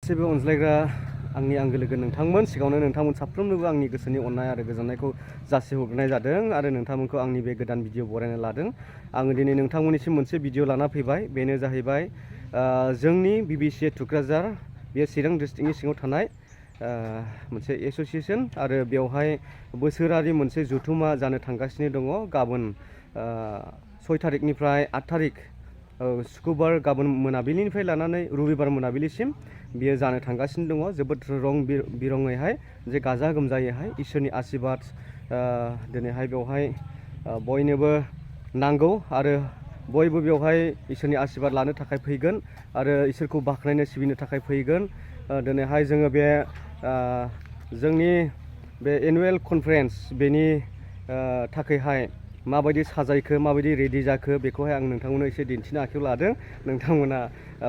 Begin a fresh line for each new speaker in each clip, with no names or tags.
गासैबो अनज्लायग्रा आंनि आंगो लोगो नोंथांमोन सिगाङावनो नोंथांमोन साफ्रोमनोबो आंनि गोसोनि अननाय आरो गोजोननायखौ जासिहरग्रोनाय जादों आरो नोंथांमोनखौ आंनि बे गोदान भिडिअ बरायना लादों। आङो दिनै नोंथांमोननिसिम मोनसे भिडिअ लाना फैबाय। बेनो जाहैबाय जोंनि बिबिसि थुक्राझार बे चिरां डिस्ट्रिक्टनि सिङाव थानाय मोनसे एसोसिएशन आरो बेवहाय बोसोरारि मोनसे जथुम्मा जानो थांगासिनो दङ। गाबोन 6 थारिखनिफ्राय 8 थारिख शुक्रबार गाबोन मोनाबिलिनिफ्राय लानानै रबिबार मोनाबिलिसिम बियो जानो थांगासिनो दङ। जोबोद रं बिरङैहाय जे गाजा गोमजायैहाय इसोरनि आशीर्बाद दिनैहाय बेवहाय बयनोबो नांगौ आरो बयबो बेवहाय इसोरनि आशीर्बाद लानो थाखाय फैगोन आरो इसोरखौ बाख्नायनो सिबिनो थाखाय फैगोन। दिनैहाय जोङो बे जोंनि बे एनुवेल कनफारेन्स बेनि थाखायहाय माबायदि साजायखो माबायदि रेडि जाखो बेखौहाय आं नोंथांमोननो एसे दिन्थिनो आखायाव लादों। नोंथांमोना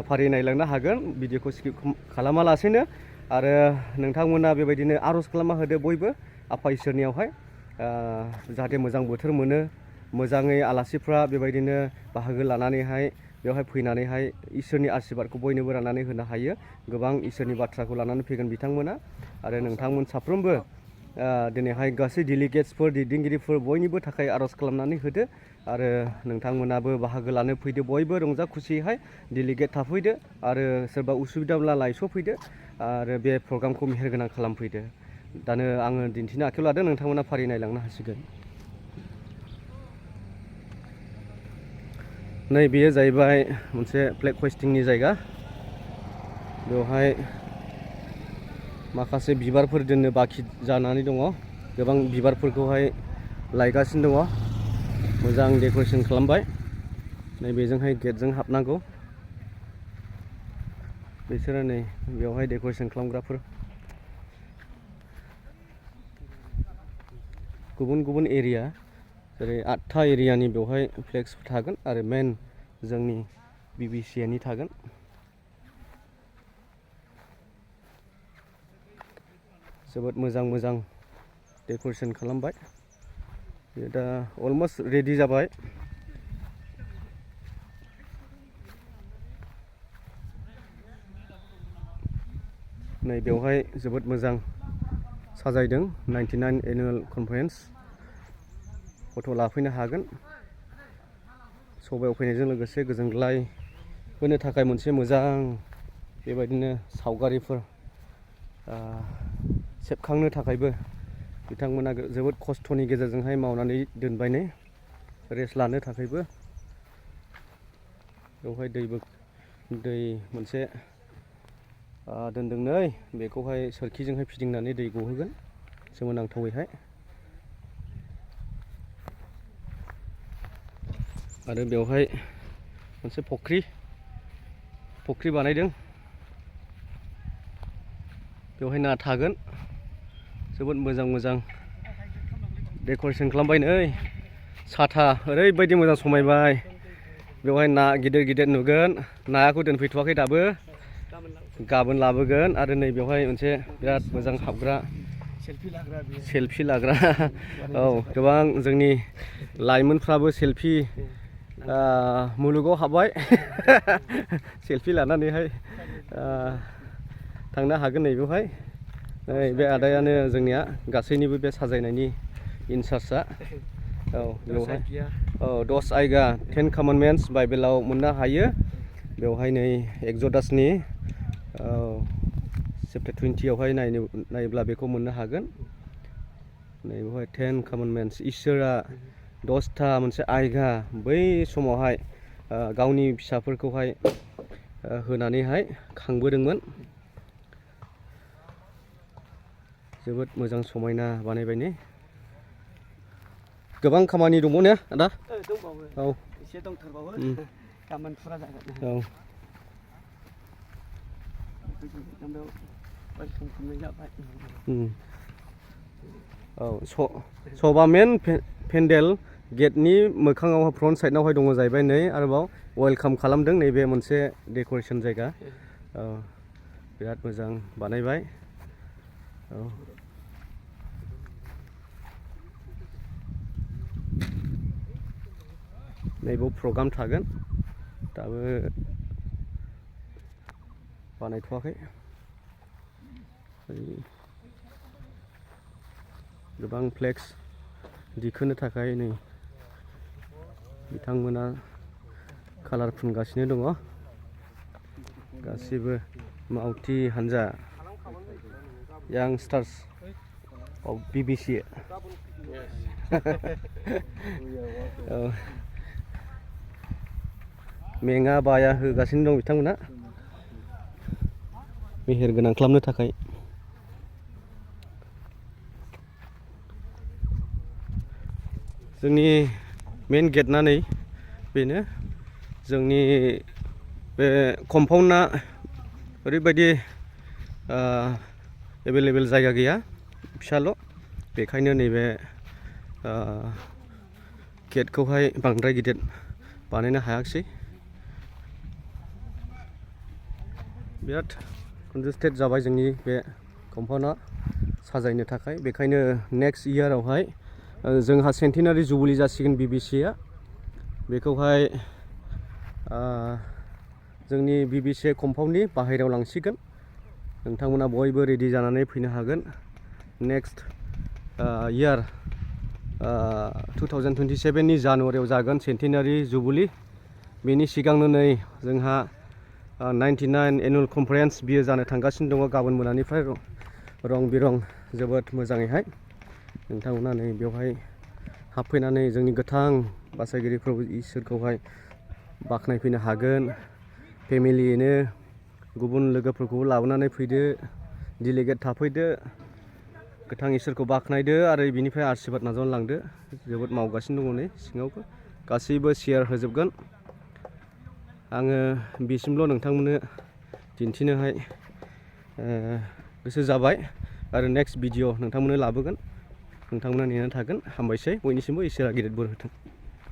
फारि नायलांनो हागोन भिडिअखौ स्किप खालामालासेनो आरो नोंथांमोना बेबायदिनो आर'ज खालामना होदो बयबो आफा इसोरनियावहाय जाहाथे मोजां बोथोर मोनो, मोजाङै आलासिफ्रा बेबायदिनो बाहागो लानानैहाय बेवहाय फैनानैहाय इसोरनि आशीर्बादखौ बयनोबो राननानै होनो हायो। गोबां इसोरनि बाथ्राखौ लानानै फैगोन बिथांमोना आरो नोंथांमोन साफ्रोमबो दिनैहाय गासै डेलिगेट्सफोर दैदेनगिरिफोर बयनिबो थाखाय आर'ज खालामनानै होदो आरो नोंथांमोनाबो बाहागो लानो फैदो। बयबो रंजा खुसियैहाय डेलिगेट थाफैदो आरो सोरबा उसुबिदाब्ला लायस'फैदो आरो बे प्रग्रामखौ मेहेरगोनां खालामफैदो। दानो आङो दिन्थिनो आखायाव लादों, नोंथांमोना फारि नायलांनो हासिगोन। नै बेयो जाहैबाय मोनसे फ्लेग हस्टिंनि जायगा। बेवहाय माखासे बिबारफोर दोननो बाखि जानानै दङ। गोबां बिबारफोरखौहाय लायगासिनो दङ। मोजां डेक'रेसन खालामबाय। नै बेजोंहाय गेटजों हाबनांगौ। बिसोरो नै बेवहाय डेक'रेसन खालामग्राफोर गुबुन गुबुन एरिया जेरै 8था एरियानि बेवहाय फ्लेक्स थागोन आरो मेन जोंनि बिबिसिनि थागोन। जोबोद मोजां मोजां डेक'रेसन खालामबाय। बे दा अलमस्ट रेडि जाबाय। नै बेवहाय जोबोद मोजां साजायदों 99 एनुवेल कनफारेन्स। फट' लाफैनो हागोन। सभायाव फैनायजों लोगोसे गोजोनग्लाय होनो थाखाय मोनसे मोजां बेबायदिनो सावगारिफोर सेबखांनो थाखायबो बिथांमोना जोबोद खस्थ'नि गेजेरजोंहाय मावनानै दोनबाय। नै रेस्ट लानो थाखायबो बेवहाय दै मोनसे दोनदों। नै बेखौहाय सोरखिजोंहाय फिदिंनानै दै गहोगोन सोमोनांथावैहाय। आरो बेवहाय मोनसे फुख्रि बानायदों। बेवहाय ना थागोन। जोबोद मोजां मोजां डेक'रेसन खालामबाय। नै साथा ओरैबायदि मोजां समायबाय। बेवहाय ना गिदिर गिदिर नुगोन। नायाखौ दोनफैथ'वाखै दाबो, गाबोन लाबोगोन। आरो नै बेवहाय मोनसे बिराद मोजां हाबग्रा सेलफि लाग्रा औ गोबां जोंनि लाइमोनफ्राबो सेलफि मुलुगाव हाबबाय। सेलफि लानानैहाय थांनो हागोन। नै बेवहाय नै बे आदायानो जोंनिया गासैनिबो बे साजायनायनि इनसार्जआ। औ बेवहाय 10 आयगा 10 कमान्डमेन्ट्स बाइबेलाव मोननो हायो। बेवहाय नै एक्स'डासनि चेप्टार 20आवहाय नायोब्ला बेखौ मोननो हागोन। नै बेवहाय 10 कमान्डमेन्ट्स इसोरा 10था मोनसे आयगा बै समावहाय गावनि फिसाफोरखौहाय होनानैहाय खांबोदोंमोन। जोबोद मोजां समायना बानायबाय। नै गोबां खामानि दङ ने आदा?
दंबावो।
औ
एसे दंथारबावो। गाबोन फुरा जागोन।
औ
वेलकाम खालामनाय जाबाय।
औ सबा मेन पेन्डेल गेटनि मोखाङाव फ्रन्ट साइडनावहाय दङ जाहैबाय। नै आरोबाव वेलकाम खालामदों। नैबे मोनसे डेक'रेसन जायगा। औ बिराद मोजां बानायबाय। औ नैबेयाव प्रग्राम थागोन। दाबो बानायथ'वाखै। गोबां फ्लेक्स दिखोनो थाखाय नै बिथांमोना कालार फुनगासिनो दङ गासिबो मावथि हान्जा youngsters of BBC औ मेङा बाया होगासिनो दं बिथांमोना मेहेर गोनां खालामनो थाखाय जोंनि मेन गेटना नै बेनो जोंनि बे कम्पाउन्डआ ओरैबायदि एभेलेबेल जायगा गैया फिसाल' बेखायनो नैबे गेटखौहाय बांद्राय गिदिर बानायनो हायाखिसै बिराद कन्जेस्टेड जाबाय जोंनि बे कम्पाउन्डआ साजायनो थाखाय बेखायनो नेक्स्ट इयारावहाय जोंहा सेन्टिनारि जुबुलि जासिगोन BBCआ बेखौहाय जोंनि BBC कम्पाउन्डनि बाहेरायाव लांसिगोन नोंथांमोना बयबो रेडि जानानै फैनो हागोन नेक्स्ट इयार 2027 नि जानुवारियाव जागोन सेन्टिनारि जुबुलि बेनि सिगांनो नै जोंहा 99 एनुवेल कनफारेन्स बियो जानो थांगासिनो दङ गाबोन मोनानिफ्राय रं बिरं जोबोद मोजाङैहाय नोंथांमोना नै बेवहाय हाबफैनानै जोंनि गोथां बासायगिरिफोर इसोरखौहाय बाख्नायफैनो हागोन फेमिलियैनो गुबुन लोगोफोरखौबो लाबोनानै फैदो डिलिगेट थाफैदो गोथां इसोरखौ बाख्नायदो आरो बिनिफ्राय आशीर्बाद नाजावना लांदो जोबोद मावगासिनो दङ नै सिङावबो गासैबो शेयार होजोबगोन आङो बिसिमल' नोंथांमोननो दिन्थिनोहाय गोसो जाबाय आरो नेक्स्ट भिडिअ नोंथांमोननो लाबोगोन नोंथांमोना नेनानै थागोन हामबायसै बयनिसिमबो इसोरा गिदिर बोर होथों।